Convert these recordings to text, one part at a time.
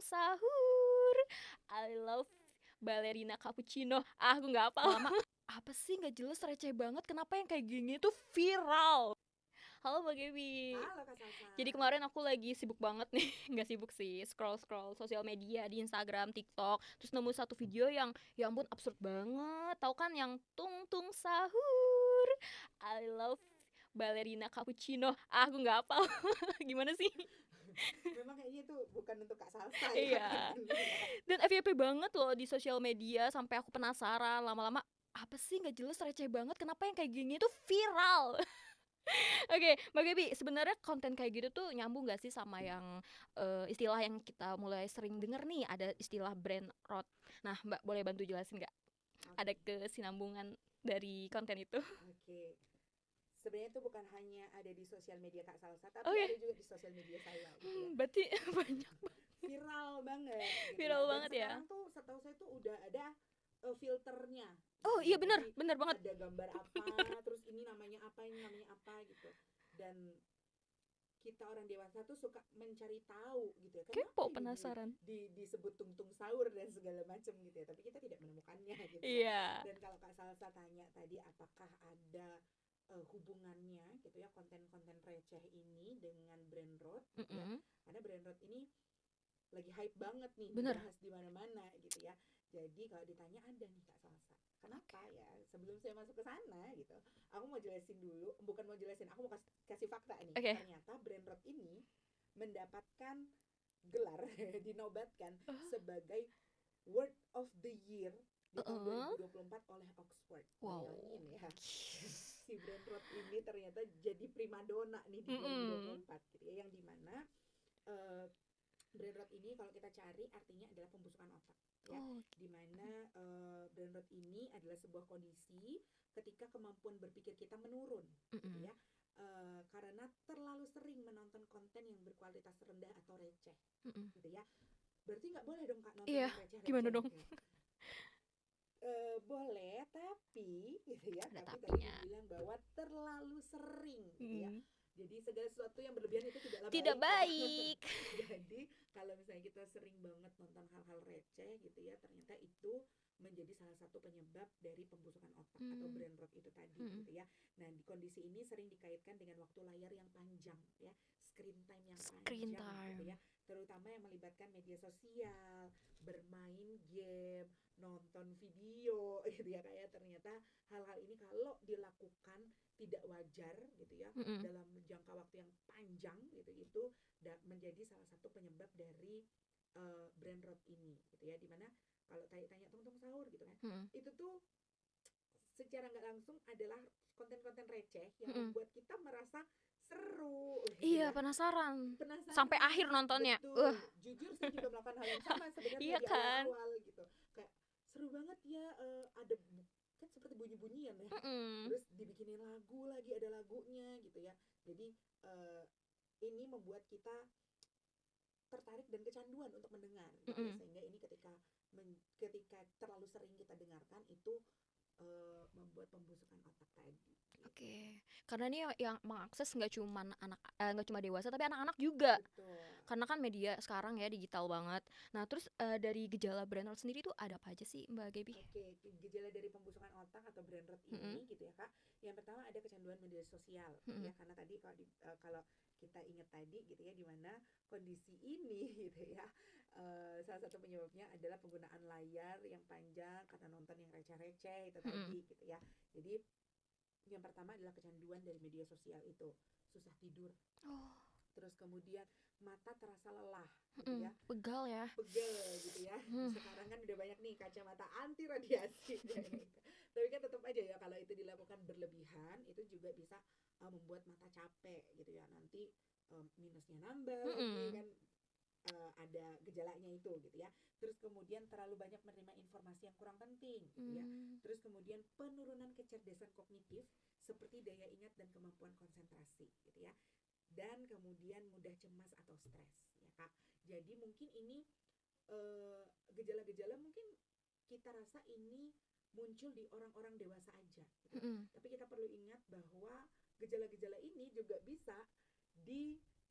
sahur. I love ballerina cappuccino. Aku nggak apa lama. Apa sih nggak jelas, receh banget. Kenapa yang kayak gini tuh viral? Halo Mbak Gaby. Halo Kak Salsa. Jadi kemarin aku lagi sibuk banget nih, nggak sibuk sih, scroll sosial media di Instagram, TikTok, terus nemu satu video yang ya ampun absurd banget. Tahu kan yang tung tung sahur. I love ballerina cappuccino. Aku nggak apa. Gimana sih? Memang kayaknya itu bukan untuk Kak Salsa ya Iya. ini ya. Dan FYP banget loh di sosial media, sampai aku penasaran lama-lama. Apa sih nggak jelas, receh banget. Kenapa yang kayak gini tuh viral? Oke, Mbak Gaby, sebenarnya konten kayak gitu tuh nyambung gak sih sama yang istilah yang kita mulai sering denger nih, ada istilah brain rot. Nah, Mbak boleh bantu jelasin nggak? Ada Oke, kesinambungan dari konten itu? oke. Sebenarnya itu bukan hanya ada di sosial media Kak Salsa, tapi Oke, ada juga di sosial media saya gitu ya. berarti banyak, Viral banget gitu ya. viral Dan banget ya. sekarang tuh setahu saya tuh udah ada filternya Oh gitu iya, ya. bener, Jadi bener banget. ada gambar apa, terus ini namanya apa, ini namanya apa gitu. Dan kita orang dewasa tuh suka mencari tahu gitu ya, kenapa Kepo, ini penasaran. disebut tungtung sahur dan segala macam gitu ya, tapi kita tidak menemukannya gitu ya. Iya. Dan kalau Kak Salsa tanya tadi apakah ada hubungannya gitu ya, konten-konten receh ini dengan brain rot gitu ya, Mm-mm. karena brain rot ini lagi hype banget nih, Bener. dibahas di mana-mana gitu ya. Jadi kalau ditanya ada nih Kak Salsa, kenapa Oke. ya, sebelum saya masuk ke sana gitu, aku mau jelasin dulu, bukan mau jelasin, aku mau kasih fakta nih. Oke. Ternyata brain rot ini mendapatkan gelar dinobatkan sebagai Word of the Year di tahun 2024 oleh Oxford. Wow. Bayangin ya, si brain rot ini ternyata jadi primadona nih di Mm-mm. 2024 gitu ya, yang dimana uh, brain rot ini kalau kita cari artinya adalah pembusukan otak ya, Oh. dimana brain rot ini adalah sebuah kondisi ketika kemampuan berpikir kita menurun gitu Mm-mm. ya, karena terlalu sering menonton konten yang berkualitas rendah atau receh Mm-mm. gitu ya. Berarti nggak boleh dong Kak nonton Iya, yang gimana receh-receh dong? ya. Boleh, tapi gitu ya, Ada tapi tadi tapinya. dibilang bahwa terlalu sering gitu ya. Hmm. Jadi segala sesuatu yang berlebihan itu tidaklah Tidak baik ya. baik. Jadi kalau misalnya kita sering banget nonton hal-hal receh gitu ya, ternyata itu menjadi salah satu penyebab dari pembusukan otak atau Hmm. brain rot itu tadi Hmm. gitu ya. Nah, di kondisi ini sering dikaitkan dengan waktu layar yang panjang ya, screen time yang Screen panjang gitu ya, time. terutama yang melibatkan media sosial, bermain game, nonton video gitu ya, kayak ternyata hal-hal ini kalau dilakukan tidak wajar gitu ya Mm-mm. dalam jangka waktu yang panjang gitu, itu menjadi salah satu penyebab dari brain rot ini gitu ya, dimana kalau tanya tungtung sahur gitu kan, Mm-mm. itu tuh secara nggak langsung adalah konten-konten receh yang Mm-mm. membuat kita merasa seru gitu Iya, ya, penasaran. Sampai penasaran, akhir nontonnya. betul. Jujur saya juga melakukan hal yang sama sebenarnya Iya di kan? awal-awal gitu, kayak seru banget ya, ada kan seperti bunyi-bunyian ya, Mm-mm. terus dibikinin lagu lagi, ada lagunya gitu ya. Jadi ini membuat kita tertarik dan kecanduan untuk mendengar gitu ya, Mm-mm. sehingga ini ketika terlalu sering kita dengarkan itu membuat pembusukan otak tadi gitu. Oke, karena ini yang mengakses nggak cuma nggak cuma dewasa, tapi anak-anak juga. Betul. Karena kan media sekarang ya digital banget. Nah, terus dari gejala brain rot sendiri tuh ada apa aja sih, Mbak Gaby? Oke, gejala dari pembusukan otak atau brain rot Mm-mm. ini gitu ya Kak. Yang pertama ada kecanduan media sosial gitu Mm-mm. ya. Karena tadi kalau kita ingat tadi gitu ya, di mana kondisi ini gitu ya, salah satu penyebabnya adalah penggunaan layar yang panjang karena nonton yang receh-receh itu Mm-mm. tadi gitu ya. Jadi yang pertama adalah kecanduan dari media sosial itu, susah tidur, Oh. terus kemudian mata terasa lelah gitu Mm-mm. ya, Pegal ya. pegel gitu ya. Hmm. Sekarang kan udah banyak nih kacamata anti radiasi tapi kan tetap aja ya, kalau itu dilakukan berlebihan itu juga bisa membuat mata capek gitu ya, nanti minusnya nambah lagi Mm-mm. kan, ada gejalanya itu gitu ya. Terus kemudian terlalu banyak menerima informasi yang kurang penting gitu ya. Mm. Terus kemudian penurunan kecerdasan kognitif seperti daya ingat dan kemampuan konsentrasi gitu ya. Dan kemudian mudah cemas atau stres ya Kak. Jadi mungkin ini gejala-gejala mungkin kita rasa ini muncul di orang-orang dewasa aja gitu ya. Mm-mm. Tapi kita perlu ingat bahwa gejala-gejala ini juga bisa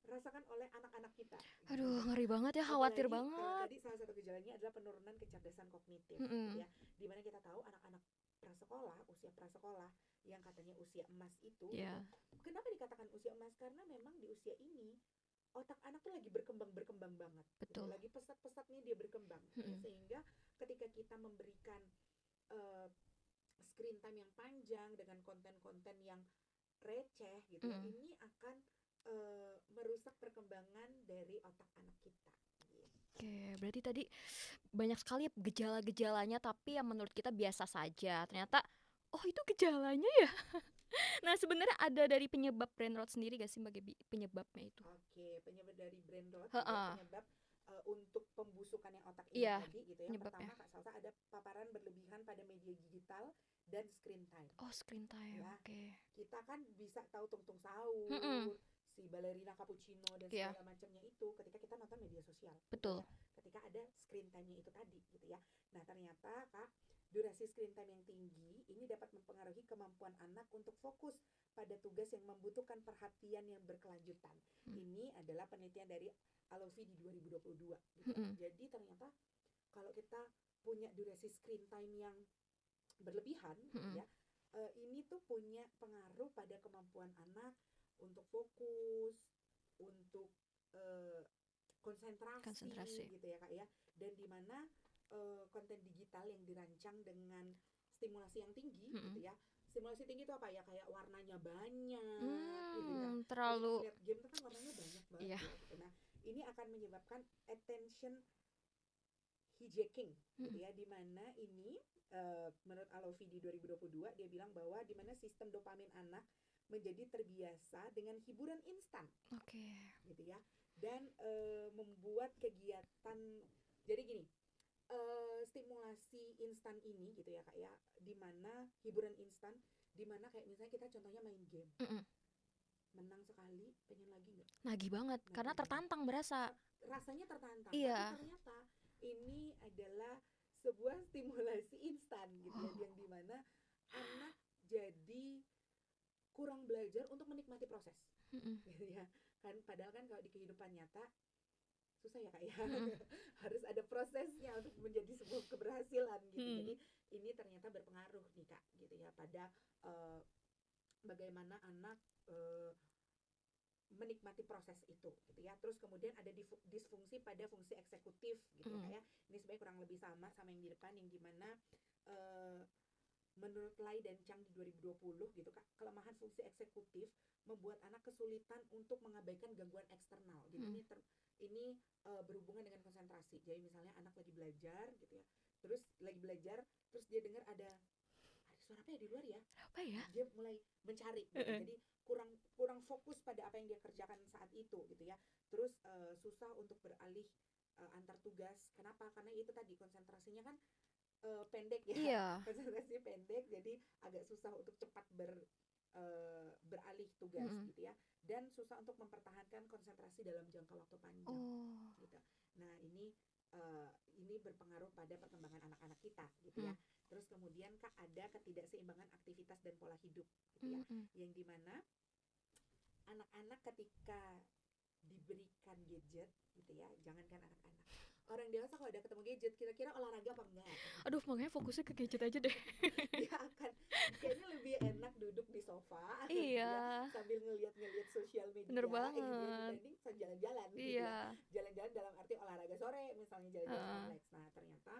rasakan oleh anak-anak kita gitu Aduh, ya. ngeri banget ya, khawatir Apalagi kalau banget. tadi salah satu gejalanya adalah penurunan kecerdasan kognitif gitu Mm-mm. ya. Dimana kita tahu anak-anak prasekolah, usia prasekolah yang katanya usia emas itu gitu. Ya, Kenapa dikatakan usia emas? Karena memang di usia ini otak anak tuh lagi berkembang banget gitu. betul. Lagi pesat-pesatnya dia berkembang ya. Mm-mm. Sehingga ketika kita memberikan uh, screen time yang panjang dengan konten-konten yang receh gitu ya, Mm. ini akan merusak perkembangan dari otak anak kita gitu. Oke, berarti tadi banyak sekali gejala-gejalanya tapi yang menurut kita biasa saja. Ternyata oh itu gejalanya ya. Nah, sebenarnya ada dari penyebab brain rot sendiri gak sih Mbak Gebi? Penyebabnya itu. Oke, penyebab dari brain rot gitu ya, Heeh. penyebab untuk pembusukan yang otak ini Iya, tadi gitu ya. penyebabnya. Pertama Kak Salsa ada paparan berlebihan pada media digital dan screen time. Oh, screen time. Ya, Oke. kita kan bisa tahu tungtung Mm-mm. sahur, si balerina cappuccino dan Iya, segala macamnya itu ketika kita nonton media sosial gitu betul. ya. Ketika ada screen time-nya itu tadi gitu ya. Nah, ternyata Kak, durasi screen time yang tinggi ini dapat mempengaruhi kemampuan anak untuk fokus pada tugas yang membutuhkan perhatian yang berkelanjutan. Mm. Ini adalah penelitian dari Alofi di 2022 gitu ya. Mm-mm. Jadi ternyata kalau kita punya durasi screen time yang berlebihan gitu Mm-mm. ya, ini tuh punya pengaruh pada kemampuan anak untuk fokus, untuk uh, konsentrasi Konsentrasi. gitu ya Kak ya. Dan dimana konten digital yang dirancang dengan stimulasi yang tinggi Mm-mm. gitu ya. Stimulasi tinggi itu apa ya, kayak warnanya banyak gitu ya. Kalau kita Terlalu ngeliat game itu kan warnanya banyak banget iya. ya gitu. Nah, ini akan menyebabkan attention hijacking gitu Mm-mm. ya, dimana ini menurut Alofi di 2022 dia bilang bahwa dimana sistem dopamin anak menjadi terbiasa dengan hiburan instan Oke. gitu ya, dan membuat kegiatan, jadi gini, stimulasi instan ini gitu ya Kak ya, dimana hiburan instan, dimana kayak misalnya kita contohnya main game, Mm-mm. menang sekali pengen lagi nggak, Nagih banget karena nagih banget, tertantang berasa. rasanya tertantang, tapi Iya. ternyata ini adalah sebuah stimulasi instan gitu ya, Oh. yang dimana anak jadi kurang belajar untuk menikmati proses Mm-mm. gitu ya kan, padahal kan kalau di kehidupan nyata susah ya Kak ya, Mm-mm. harus ada prosesnya untuk menjadi sebuah keberhasilan gitu. Mm-mm. Jadi ini ternyata berpengaruh nih Kak gitu ya pada bagaimana anak menikmati proses itu gitu ya. Terus kemudian ada disfungsi pada fungsi eksekutif gitu ya Kak ya. Ini sebenarnya kurang lebih sama yang di depan, yang dimana menurut Lai dan Chang di 2020 gitu Kak, kelemahan fungsi eksekutif membuat anak kesulitan untuk mengabaikan gangguan eksternal. Jadi ini berhubungan dengan konsentrasi. Jadi misalnya anak lagi belajar gitu ya, terus lagi belajar, terus dia dengar ada suara apa ya di luar ya, Apa ya? dia mulai mencari gitu. Jadi kurang fokus pada apa yang dia kerjakan saat itu gitu ya. Terus susah untuk beralih antar tugas. Kenapa? Karena itu tadi konsentrasinya kan pendek ya. Iya. Konsentrasinya pendek, jadi agak susah untuk cepat beralih tugas gitu ya, dan susah untuk mempertahankan konsentrasi dalam jangka waktu panjang gitu. Nah, ini berpengaruh pada perkembangan anak-anak kita gitu ya. Terus kemudian Kak, ada ketidakseimbangan aktivitas dan pola hidup gitu ya, yang dimana anak-anak ketika diberikan gadget gitu ya, jangankan anak-anak, orang dewasa kalau udah ketemu gadget, kira-kira olahraga apa enggak? Aduh, makanya fokusnya ke gadget aja deh. Dia akan kayaknya lebih enak duduk di sofa gitu ya, Iya. sambil ngeliat sosial media Bener gitu ya, banget. dibanding jalan-jalan gitu ya. Iya. Jalan-jalan dalam arti olahraga sore misalnya, jalan-jalan kompleks. Nah, ternyata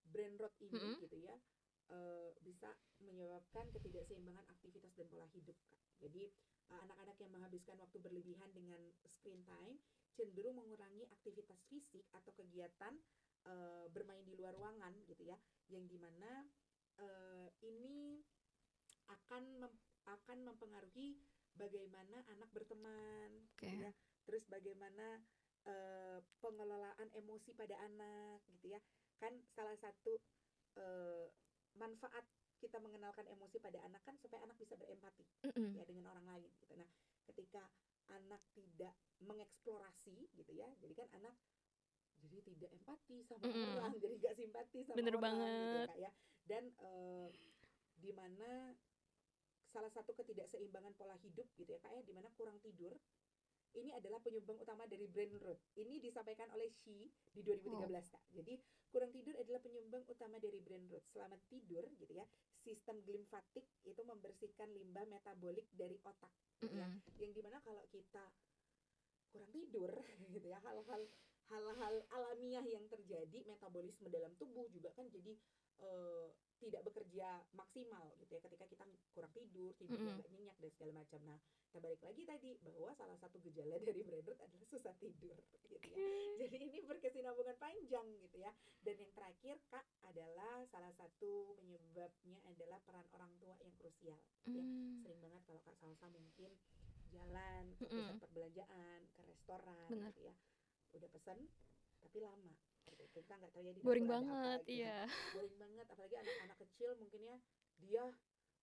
brain rot ini gitu ya bisa menyebabkan ketidakseimbangan aktivitas dan pola hidup Kak. Jadi anak-anak yang menghabiskan waktu berlebihan dengan screen time cenderung mengurangi aktivitas fisik atau kegiatan bermain di luar ruangan gitu ya, yang dimana ini akan mempengaruhi bagaimana anak berteman gitu ya. Terus bagaimana pengelolaan emosi pada anak gitu ya. Kan salah satu manfaat kita mengenalkan emosi pada anak kan supaya anak bisa berempati ya dengan orang lain gitu. Nah, ketika anak tidak mengeksplorasi gitu ya, jadi kan anak jadi tidak empati sama orang, jadi gak simpati sama Bener orang banget. gitu ya Kak ya. Dan di mana salah satu ketidakseimbangan pola hidup gitu ya Kak ya, dimana kurang tidur ini adalah penyumbang utama dari brain rot. Ini disampaikan oleh Shi di 2013 Kak. Jadi kurang tidur adalah penyumbang utama dari brain rot. Selama tidur gitu ya, sistem glimfatik itu membersihkan limbah metabolik dari otak gitu ya. Yang dimana kalau kita kurang tidur gitu ya, hal-hal alamiah yang terjadi, metabolisme dalam tubuh juga kan jadi tidak bekerja maksimal gitu ya ketika kita kurang tidur, tidurnya nggak nyenyak dan segala macam. Nah, kita balik lagi tadi bahwa salah satu gejala dari brain rot adalah susah tidur gitu ya. Jadi ini berkesinambungan panjang gitu ya. Dan yang terakhir Kak adalah salah satu penyebabnya adalah peran orang tua yang krusial gitu ya. Sering banget kalau Kak Salsa mungkin jalan ke pusat perbelanjaan, ke restoran gitu ya, udah pesen tapi lama gitu. Kita nggak tahu ya di boring dapur ada apa banget, gitu iya. boring banget, apalagi anak-anak kecil mungkin ya, dia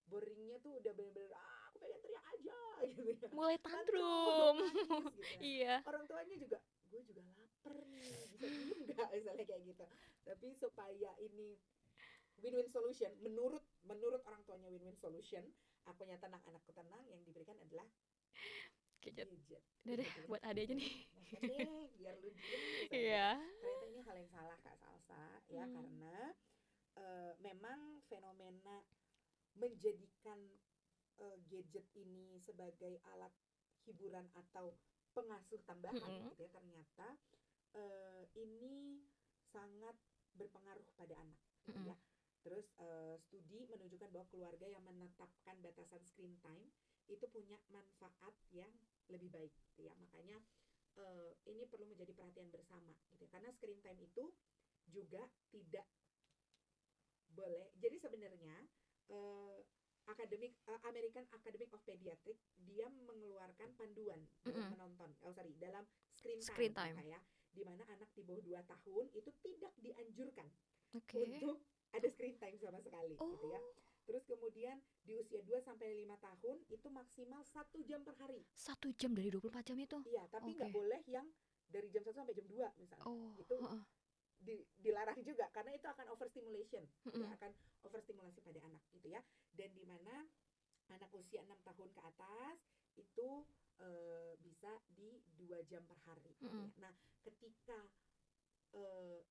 boringnya tuh udah bener-bener aku pengen teriak aja gitu ya, Mulai tantrum. nangis gitu ya. Iya. Orang tuanya juga, gue juga lapar nih, bisa diem nggak misalnya kayak gitu. Tapi supaya ini win-win solution, menurut orang tuanya win-win solution, akunya tenang, anakku tenang, yang diberikan adalah gadget. Udah deh, buat Ade aja nih. Deh, biar lu diem. Iya. Ternyata ini hal yang salah Kak Salsa ya, karena memang fenomena menjadikan gadget ini sebagai alat hiburan atau pengasuh tambahan gitu ya, ternyata ini sangat berpengaruh pada anak gitu ya. Terus studi menunjukkan bahwa keluarga yang menetapkan batasan screen time itu punya manfaat yang lebih baik gitu ya. Makanya ini perlu menjadi perhatian bersama gitu ya. Karena screen time itu juga tidak boleh. Jadi sebenarnya American Academy of Pediatrics dia mengeluarkan panduan dalam menonton, dalam screen time. Ya, di mana anak di bawah 2 tahun itu tidak dianjurkan untuk ada screen time sama sekali gitu ya. Terus kemudian di usia 2 sampai 5 tahun itu maksimal 1 jam per hari. 1 jam dari 24 jam itu? Iya, tapi nggak boleh yang dari jam 1 sampai jam 2 misalnya. Itu dilarang juga karena itu akan overstimulation, ya, akan overstimulasi pada anak gitu ya. Dan di mana anak usia 6 tahun ke atas itu bisa di 2 jam per hari gitu ya. Nah, ketika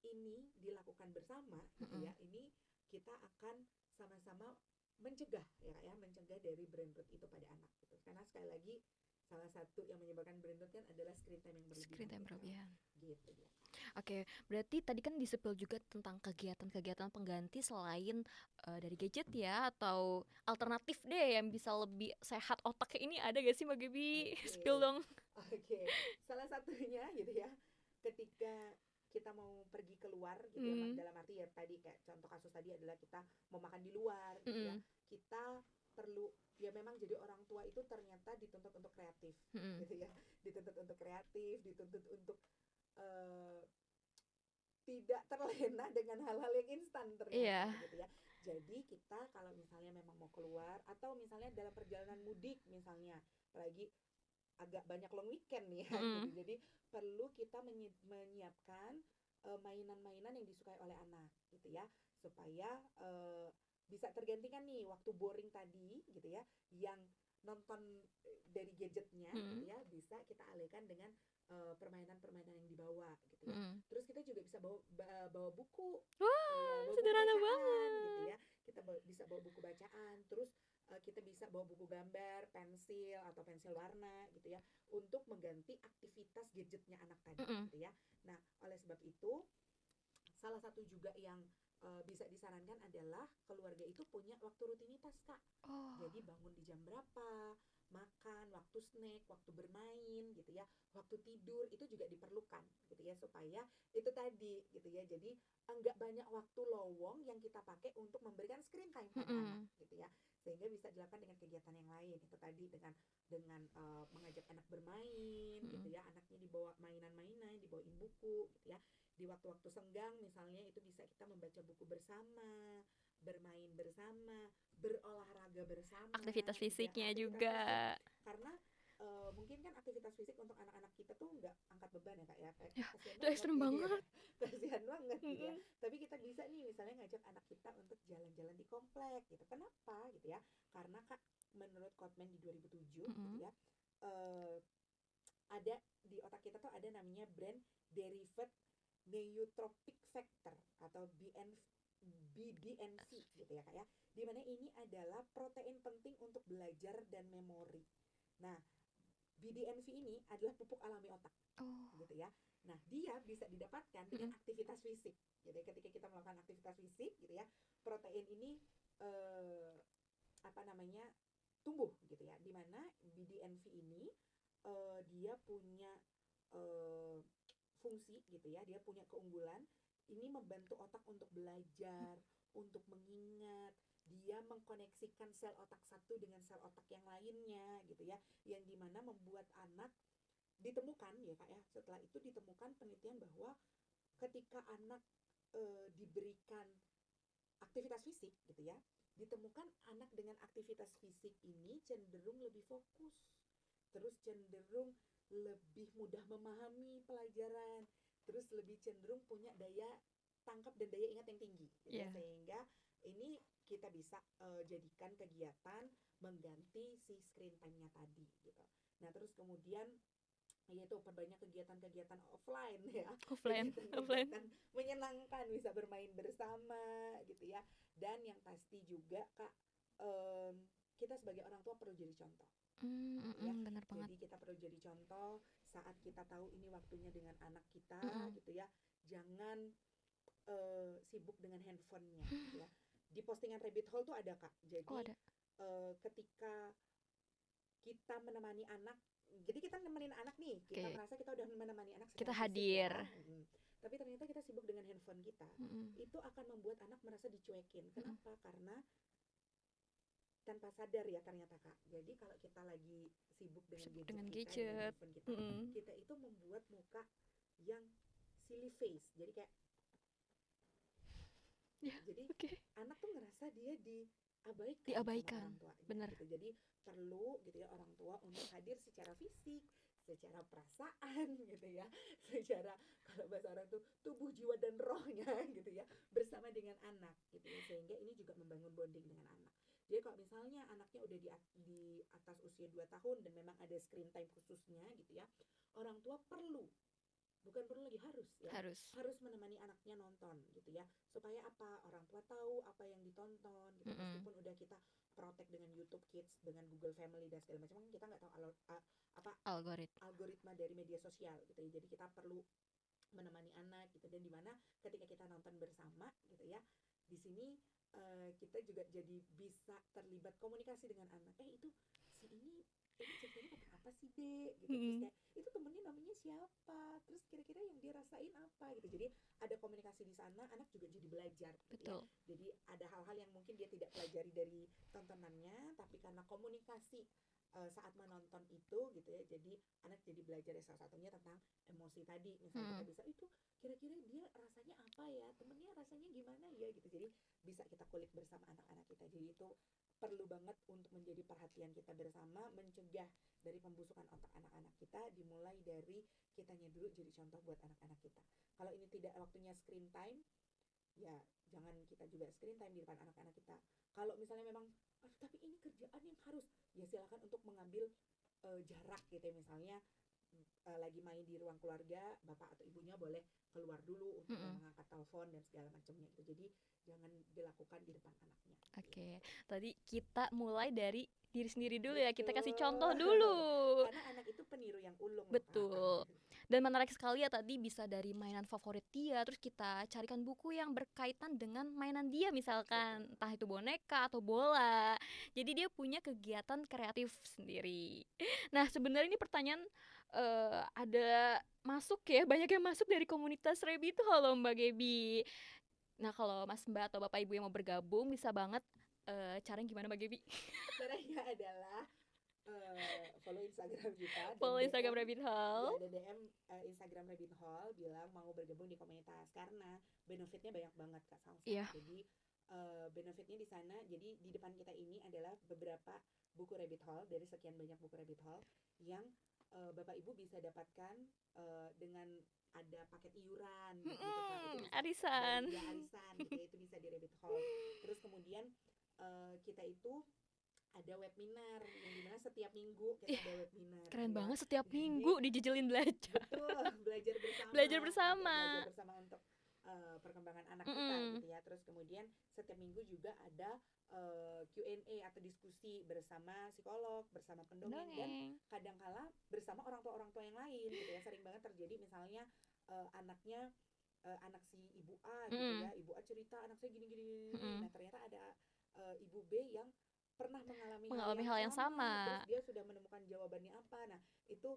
ini dilakukan bersama gitu ya, ini kita akan sama-sama mencegah ya mencegah dari brain rot itu pada anak gitu. Karena sekali lagi salah satu yang menyebabkan brain rot kan adalah screen time yang berlebihan. Screen time berlebihan. Gitu dia. Oke, berarti tadi kan disepil juga tentang kegiatan-kegiatan pengganti selain dari gadget ya, atau alternatif deh yang bisa lebih sehat otaknya ini, ada gak sih Mbak Gaby? Spill dong. Oke, salah satunya gitu ya, ketika kita mau pergi keluar gitu ya, dalam arti ya tadi kayak contoh kasus tadi adalah kita mau makan di luar gitu ya, kita perlu ya memang jadi orang tua itu ternyata dituntut untuk kreatif gitu ya, dituntut untuk kreatif, dituntut untuk tidak terlena dengan hal-hal yang instan ternyata gitu ya. Jadi kita kalau misalnya memang mau keluar atau misalnya dalam perjalanan mudik misalnya, apalagi agak banyak long weekend nih ya, gitu. Jadi perlu kita menyiapkan mainan-mainan yang disukai oleh anak gitu ya, supaya bisa tergantikan nih waktu boring tadi gitu ya, yang nonton dari gadgetnya gitu ya, bisa kita alihkan dengan permainan-permainan yang dibawa gitu ya. Terus kita juga bisa bawa buku. Wah, sederhana banget gitu ya. Kita bisa bawa buku bacaan. Terus kita bisa bawa buku gambar, pensil atau pensil warna gitu ya, untuk mengganti aktivitas gadgetnya anak tadi gitu ya. Nah, oleh sebab itu salah satu juga yang bisa disarankan adalah keluarga itu punya waktu rutinitas Kak. Jadi bangun di jam berapa, makan, waktu snack, waktu bermain gitu ya, waktu tidur itu juga diperlukan gitu ya, supaya itu tadi gitu ya. Jadi enggak banyak waktu lowong yang kita pakai untuk memberikan screen time pada anak gitu ya, sehingga bisa dilakukan dengan kegiatan yang lain. Itu tadi dengan mengajak anak bermain gitu ya, anaknya dibawa mainan-mainan, dibawain buku gitu ya. Di waktu-waktu senggang misalnya itu bisa kita membaca buku bersama, bermain bersama, berolahraga bersama, aktivitas fisiknya aktivitas juga fisik. Karena mungkin kan aktivitas fisik untuk anak-anak kita tuh nggak angkat beban ya Kak ya, itu ekstrem banget. kasihan banget gitu ya. Mm-mm. Tapi kita bisa nih misalnya ngajak anak kita untuk jalan-jalan di komplek gitu. Kenapa gitu ya? Karena Kak, menurut Gottman di 2007 gitu Mm-mm. ya, eh, ada di otak kita tuh ada namanya brain derived neurotrophic factor atau BDNF gitu ya Kak ya. Dimana ini adalah protein penting untuk belajar dan memori. Nah, BDNF ini adalah pupuk alami otak Oh. gitu ya. Nah, dia bisa didapatkan dengan Mm-mm. aktivitas fisik. Jadi ketika kita melakukan aktivitas fisik gitu ya, protein ini eh, apa namanya tumbuh gitu ya. Dimana BDNF ini dia punya eh, fungsi gitu ya, dia punya keunggulan. Ini membantu otak untuk belajar, untuk mengingat. Dia mengkoneksikan sel otak satu dengan sel otak yang lainnya gitu ya, yang dimana membuat anak ditemukan ya Kak ya, setelah itu ditemukan penelitian bahwa ketika anak diberikan aktivitas fisik gitu ya, ditemukan anak dengan aktivitas fisik ini cenderung lebih fokus, terus cenderung lebih mudah memahami pelajaran, terus lebih cenderung punya daya tangkap dan daya ingat yang tinggi gitu ya. Yeah. Sehingga ini kita bisa jadikan kegiatan mengganti si screen time-nya tadi gitu. Nah, terus kemudian yaitu perbanyak kegiatan-kegiatan offline ya, Offline. kegiatan-kegiatan menyenangkan, bisa bermain bersama gitu ya. Dan yang pasti juga Kak, kita sebagai orang tua perlu jadi contoh gitu ya. Bener banget. Jadi kita perlu jadi contoh saat kita tahu ini waktunya dengan anak kita Mm-mm. gitu ya. Jangan sibuk dengan handphonenya gitu ya. Di postingan rabbit hole tuh ada Kak. Oh, Jadi ada. ketika kita menemani anak, jadi kita nemenin anak nih, kita Oke. merasa kita udah menemani anak Kita secara fisik ya, hadir. tapi ternyata kita sibuk dengan handphone kita, Mm-mm. itu akan membuat anak merasa dicuekin. Mm-mm. Kenapa? Karena tanpa sadar ya ternyata Kak, jadi kalau kita lagi sibuk dengan Sibuk gadget dengan kita, dengan gadget. handphone kita, Mm-mm. kita itu membuat muka yang silly face, jadi kayak Ya, jadi oke. anak tuh ngerasa dia diabaikan sama Diabaikan. orang tuanya Bener. gitu. Jadi perlu gitu ya orang tua untuk hadir secara fisik, secara perasaan gitu ya, secara kalau bahasa orang tuh tubuh, jiwa dan rohnya gitu ya, bersama dengan anak gitu ya, sehingga ini juga membangun bonding dengan anak. Jadi kalau misalnya anaknya udah di atas usia 2 tahun dan memang ada screen time khususnya gitu ya, orang tua perlu, bukan perlu lagi, harus ya, harus menemani anaknya nonton gitu ya, supaya apa, orang tua tahu apa yang ditonton gitu. Mm-mm. Meskipun udah kita protect dengan YouTube Kids, dengan Google Family dan segala macam, kita nggak tahu algoritma dari media sosial gitu ya. Jadi kita perlu menemani anak gitu, dan dimana ketika kita nonton bersama gitu ya, di sini kita juga jadi bisa terlibat komunikasi dengan anak. Itu si ini ceritanya tentang apa sih dek gitu, terus Mm-mm. kayak itu temennya namanya siapa, terus kira-kira yang dia rasain apa gitu. Jadi ada komunikasi di sana, anak juga jadi belajar gitu ya. Betul. Jadi ada hal-hal yang mungkin dia tidak pelajari dari tontonannya, tapi karena komunikasi saat menonton itu gitu ya, jadi anak jadi belajar ya, salah satunya tentang emosi tadi. Misalnya kita bisa, itu kira-kira dia rasanya apa ya, temennya rasanya gimana ya gitu. Jadi bisa kita kulik bersama anak-anak kita. Jadi itu perlu banget untuk menjadi perhatian kita bersama, mencegah dari pembusukan otak anak-anak kita, dimulai dari kitanya dulu jadi contoh buat anak-anak kita. Kalau ini tidak waktunya screen time, ya jangan kita juga screen time di depan anak-anak kita. Kalau misalnya memang tapi ini kerjaan yang harus, ya silakan untuk mengambil jarak gitu ya. Misalnya lagi main di ruang keluarga, bapak atau ibunya boleh keluar dulu untuk mengangkat telepon dan segala macamnya itu. Jadi jangan dilakukan di depan anaknya. Oke, tadi kita mulai dari diri sendiri dulu Betul. ya, kita kasih contoh dulu. Karena anak itu peniru yang ulung. Betul. Dan menarik sekali ya, tadi bisa dari mainan favorit dia, terus kita carikan buku yang berkaitan dengan mainan dia misalkan, Betul. entah itu boneka atau bola. Jadi dia punya kegiatan kreatif sendiri. Nah, sebenarnya ini pertanyaan ada masuk ya, banyak yang masuk dari komunitas Rabbit Hole loh Mbak Gebi. Nah, kalau Mas Mbak atau Bapak Ibu yang mau bergabung bisa banget, caranya gimana Mbak Gebi? Caranya adalah follow Instagram kita, dan Follow Instagram DM, Rabbit Hole. ya, dan DM Instagram Rabbit Hole bilang mau bergabung di komunitas, karena benefitnya banyak banget Kak Salsa. Iya. Jadi benefitnya di sana, jadi di depan kita ini adalah beberapa buku Rabbit Hole dari sekian banyak buku Rabbit Hole yang Bapak Ibu bisa dapatkan dengan ada paket iuran gitu kan, itu bisa Arisan. dari arisan gitu ya, itu bisa di Rabbit Hole. Terus kemudian kita itu ada webinar yang dimana setiap minggu kita Ih, ada webinar keren ya. banget setiap Jadi minggu dijejelin belajar. betul, belajar bersama Belajar gitu, bersama. belajar bersama untuk perkembangan anak kita gitu ya. Terus kemudian setiap minggu juga ada Q&A atau diskusi bersama psikolog, bersama pendongeng, dan Dongeng. kadangkala bersama orang tua yang lain gitu ya. Sering banget terjadi misalnya anaknya anak si ibu A gitu ya, ibu A cerita anak saya gini. Nah ternyata ada ibu B yang pernah mengalami hal hal yang yang sama, sama. terus dia sudah menemukan jawabannya apa. Nah itu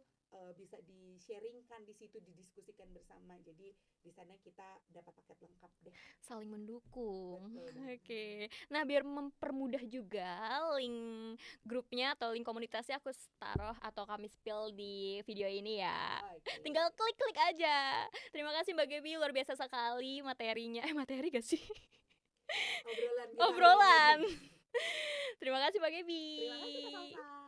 bisa di-sharingkan di situ, didiskusikan bersama. Jadi di sana kita dapat paket lengkap deh. Saling mendukung. Betul banget. Oke. Nah, biar mempermudah juga link grupnya atau link komunitasnya aku taruh atau kami spill di video ini ya. Oke. Tinggal klik-klik aja. Terima kasih Mbak Gaby, luar biasa sekali materinya. Materi gak sih? Obrolan kita hari Obrolan. ini. Terima kasih Mbak Gaby. Terima kasih Kak Salsa.